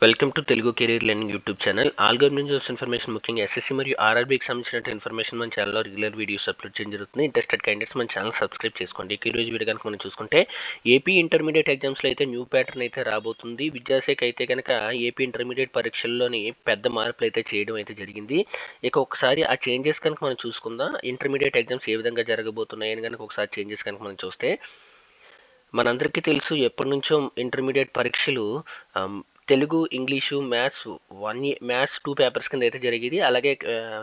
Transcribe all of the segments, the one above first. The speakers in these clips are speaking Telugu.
Welcome to Telugu career learning YouTube channel. Algorithms information ముఖ్యంగా ఎస్ఎస్సి మరియు ఆర్ఆర్బీకి సంబంధించిన ఇన్ఫర్మేషన్ మన ఛానల్లో రెగ్యులర్ వీడియోస్ అప్లోడ్ చేయడం జరుగుతుంది. ఇంట్రెస్టెడ్ క్యాండిడేట్స్ మన ఛానల్ సబ్స్క్రైబ్ చేసుకోండి. ఈ రోజు వీడియో కనుక మనం చూసుకుంటే ఏపీ ఇంటర్మీడియట్ ఎగ్జామ్స్లో అయితే న్యూ ప్యాటర్న్ అయితే రాబోతుంది. విద్యాశాఖ అయితే కనుక ఏపీ ఇంటర్మీడియట్ పరీక్షల్లోని పెద్ద మార్పులు అయితే చేయడం అయితే జరిగింది. ఇక ఒకసారి ఆ చేంజెస్ కనుక మనం చూసుకుందాం. ఇంటర్మీడియట్ ఎగ్జామ్స్ ఏ విధంగా జరగబోతున్నాయి అని కనుక ఒకసారి చేంజెస్ కనుక మనం చూస్తే, మనందరికీ తెలుసు ఎప్పటి నుంచో ఇంటర్మీడియట్ పరీక్షలు తెలుగు, ఇంగ్లీషు, మ్యాథ్స్ 2 పేపర్స్ కింద అయితే జరిగేది. అలాగే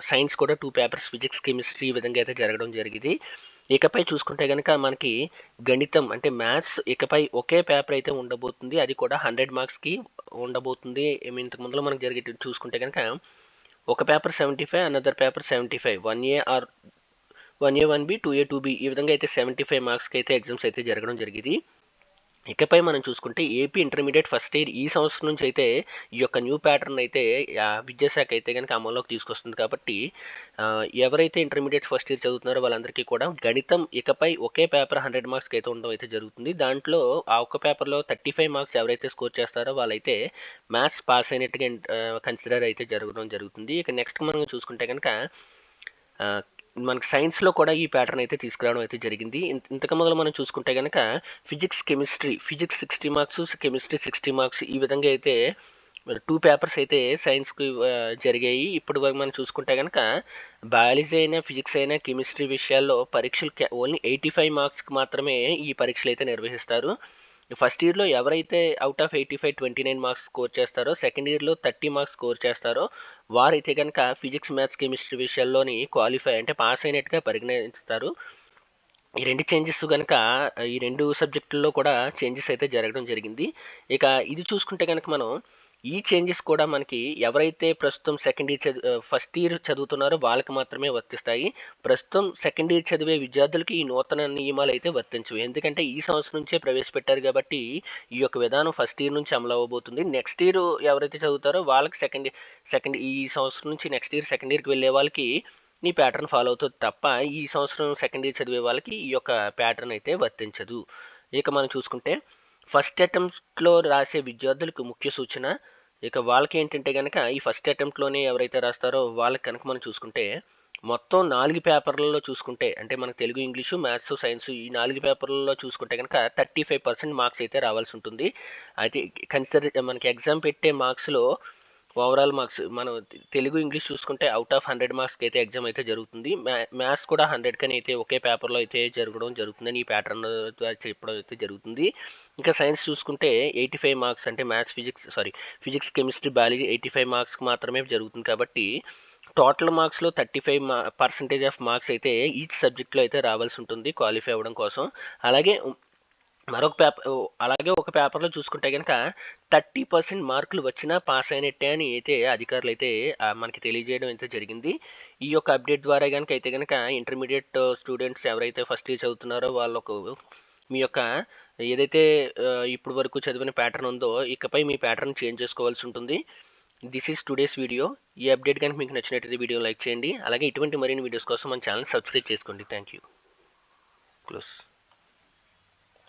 సైన్స్ కూడా 2 పేపర్స్, ఫిజిక్స్, కెమిస్ట్రీ ఈ విధంగా అయితే జరగడం జరిగేది. ఇకపై చూసుకుంటే కనుక మనకి గణితం అంటే మ్యాథ్స్ ఇకపై ఒకే పేపర్ అయితే ఉండబోతుంది. అది కూడా 100 మార్క్స్కి ఉండబోతుంది. ఇంతకు ముందులో మనకు జరిగే చూసుకుంటే కనుక ఒక paper 75, another paper 75, 1A are 1A 1B 2A 2B ఈ విధంగా అయితే 75 మార్క్స్కి అయితే ఎగ్జామ్స్ అయితే జరగడం జరిగేది. ఇకపై మనం చూసుకుంటే ఏపీ ఇంటర్మీడియట్ ఫస్ట్ ఇయర్ ఈ సంవత్సరం నుంచి అయితే ఈ యొక్క న్యూ ప్యాటర్న్ అయితే విద్యాశాఖ అయితే కనుక అమల్లోకి తీసుకొస్తుంది. కాబట్టి ఎవరైతే ఇంటర్మీడియట్ ఫస్ట్ ఇయర్ చదువుతున్నారో వాళ్ళందరికీ కూడా గణితం ఇకపై ఒకే పేపర్ 100 మార్క్స్కి అయితే ఉండడం అయితే జరుగుతుంది. దాంట్లో ఆ ఒక్క పేపర్లో 35 మార్క్స్ ఎవరైతే స్కోర్ చేస్తారో వాళ్ళైతే మ్యాథ్స్ పాస్ అయినట్టుగా కన్సిడర్ అయితే జరుగుతుంది. ఇక నెక్స్ట్ మనం చూసుకుంటే కనుక మనకి సైన్స్లో కూడా ఈ ప్యాటర్న్ అయితే తీసుకురావడం అయితే జరిగింది. ఇంతకు మొదలు మనం చూసుకుంటే కనుక ఫిజిక్స్ 60 మార్క్స్, కెమిస్ట్రీ 60 మార్క్స్ ఈ విధంగా అయితే 2 పేపర్స్ అయితే సైన్స్కి జరిగాయి. ఇప్పుడు వరకు మనం చూసుకుంటే కనుక బయాలజీ అయినా, ఫిజిక్స్ అయినా, కెమిస్ట్రీ విషయాల్లో పరీక్షలు ఓన్లీ 85 మార్క్స్కి మాత్రమే ఈ పరీక్షలు అయితే నిర్వహిస్తారు. ఫస్ట్ ఇయర్లో ఎవరైతే అవుట్ ఆఫ్ 85 29 మార్క్స్ స్కోర్ చేస్తారో, సెకండ్ ఇయర్లో 30 మార్క్స్ స్కోర్ చేస్తారో వారైతే కనుక ఫిజిక్స్, మ్యాథ్స్, కెమిస్ట్రీ విషయాల్లోని క్వాలిఫై అంటే పాస్ అయినట్టుగా పరిగణిస్తారు. ఈ 2 చేంజెస్ కనుక ఈ 2 సబ్జెక్టుల్లో కూడా చేంజెస్ అయితే జరగడం జరిగింది. ఇక ఇది చూసుకుంటే కనుక మనం ఈ చేంజెస్ కూడా మనకి ఎవరైతే ప్రస్తుతం ఫస్ట్ ఇయర్ చదువుతున్నారో వాళ్ళకి మాత్రమే వర్తిస్తాయి. ప్రస్తుతం సెకండ్ ఇయర్ చదివే విద్యార్థులకి ఈ నూతన నియమాలు అయితే వర్తించవు. ఎందుకంటే ఈ సంవత్సరం నుంచే ప్రవేశపెట్టారు కాబట్టి ఈ యొక్క విధానం ఫస్ట్ ఇయర్ నుంచి అమలు అవ్వబోతుంది. నెక్స్ట్ ఇయర్ ఎవరైతే చదువుతారో వాళ్ళకి సెకండ్ ఈ సంవత్సరం నుంచి నెక్స్ట్ ఇయర్ సెకండ్ ఇయర్కి వెళ్ళే వాళ్ళకి ఈ ప్యాటర్న్ ఫాలో అవుతుంది తప్ప ఈ సంవత్సరం సెకండ్ ఇయర్ చదివే వాళ్ళకి ఈ యొక్క ప్యాటర్న్ అయితే వర్తించదు. ఇక మనం చూసుకుంటే ఫస్ట్ అటెంప్ట్లో రాసే విద్యార్థులకు ముఖ్య సూచన. ఇక వాళ్ళకి ఏంటంటే కనుక ఈ ఫస్ట్ అటెంప్ట్లోనే ఎవరైతే రాస్తారో వాళ్ళకి కనుక మనం చూసుకుంటే మొత్తం 4 పేపర్లలో చూసుకుంటే అంటే మనకు తెలుగు, ఇంగ్లీషు, మ్యాథ్స్, సైన్స్ ఈ 4 పేపర్లలో చూసుకుంటే కనుక 35% మార్క్స్ అయితే రావాల్సి ఉంటుంది. అయితే మనకి ఎగ్జామ్ పెట్టే మార్క్స్లో ఓవరాల్ మార్క్స్ మనం తెలుగు, ఇంగ్లీష్ చూసుకుంటే అవుట్ ఆఫ్ 100 మార్క్స్కి అయితే ఎగ్జామ్ అయితే జరుగుతుంది. మ్యాథ్స్ కూడా 100 కని అయితే ఒకే పేపర్లో అయితే జరగడం జరుగుతుందని ఈ ప్యాటర్న్ చెప్పడం అయితే జరుగుతుంది. ఇంకా సైన్స్ చూసుకుంటే 85 మార్క్స్ అంటే ఫిజిక్స్, కెమిస్ట్రీ, బయాలజీ 85 మార్క్స్కి మాత్రమే జరుగుతుంది. కాబట్టి టోటల్ మార్క్స్లో 35% ఆఫ్ మార్క్స్ అయితే ఈచ్ సబ్జెక్ట్లో అయితే రావాల్సి ఉంటుంది క్వాలిఫై అవ్వడం కోసం. అలాగే ఒక పేపర్లో చూసుకుంటే కనుక 30% మార్కులు వచ్చినా పాస్ అయినట్టే అని అయితే అధికారులు అయితే మనకి తెలియజేయడం అయితే జరిగింది. ఈ యొక్క అప్డేట్ ద్వారా కనుక అయితే కనుక ఇంటర్మీడియట్ స్టూడెంట్స్ ఎవరైతే ఫస్ట్ ఇయర్ చదువుతున్నారో వాళ్ళకు మీ యొక్క ఏదైతే ఇప్పుడు వరకు చదివిన ప్యాటర్న్ ఉందో ఇకపై మీ ప్యాటర్న్ చేంజ్ చేసుకోవాల్సి ఉంటుంది. This is today's video. ఈ అప్డేట్ కనుక మీకు నచ్చినట్లయితే వీడియో లైక్ చేయండి. అలాగే ఇటువంటి మరిన్ని వీడియోస్ కోసం మన ఛానల్ సబ్స్క్రైబ్ చేసుకోండి. Thank you. క్లోజ్.